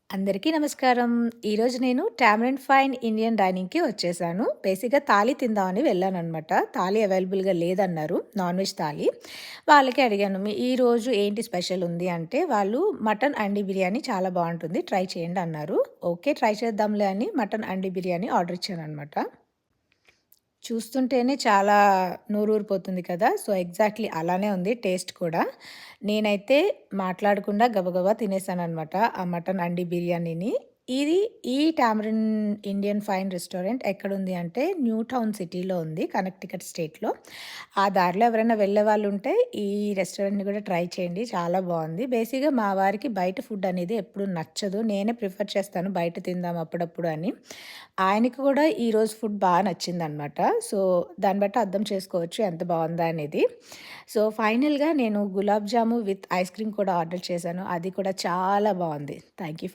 అందరికీ నమస్కారం. ఈరోజు నేను టామరిన్ ఫైన్ ఇండియన్ డైనింగ్‌కి వచ్చేసాను. బేసిక్‌గా థాలీ తిందామని వెళ్ళాననమాట. థాలీ అవైలబుల్‌గా లేదన్నారు. Non veg thali. వాళ్ళకి అడిగాను, ఈరోజు ఏంటి స్పెషల్ ఉంది అంటే, వాళ్ళు మటన్ అండి బిర్యానీ చాలా బావుంటుంది. ట్రై చేయండి అన్నారు. ఓకే. ట్రై చేద్దాంలే అని మటన్ అండి బిర్యానీ ఆర్డర్ ఇచ్చాననమాట. చూస్తుంటేనే చాలా నోరూరిపోతుంది కదా! సో, ఎగ్జాక్ట్‌లీ అలానే ఉంది టేస్ట్ కూడా. నేనైతే మాట్లాడకుండా గబగబా తినేసాననమాట ఆ మటన్ అండి బిర్యానీని. ఇది ఈ టామరిన్ ఇండియన్ ఫైన్ రెస్టారెంట్ ఎక్కడుంది అంటే న్యూ టౌన్ సిటీలో ఉంది. కనెక్టికట్ స్టేట్‌లో. ఆ దారిలో ఎవరైనా వెళ్ళేవాళ్ళుంటే ఈ రెస్టారెంట్‌ని కూడా ట్రై చేయండి. చాలా బావుంది. బేసిక్‌గా మా వారికి బయట ఫుడ్ అనేది ఎప్పుడు నచ్చదు. నేనే ప్రిఫర్ చేస్తాను బయట తిందాం అప్పుడప్పుడు అని. ఆయనకి కూడా ఈరోజు ఫుడ్ నచ్చిందనమాట. సో, దాన్ని బట్టి అర్థం చేసుకోవచ్చు ఎంత బావుందా అనేది. సో, ఫైనల్‌గా నేను గులాబ్ జాము విత్ ఐస్ క్రీమ్ కూడా ఆర్డర్ చేశాను. అది కూడా చాలా బావుంది. Thank you.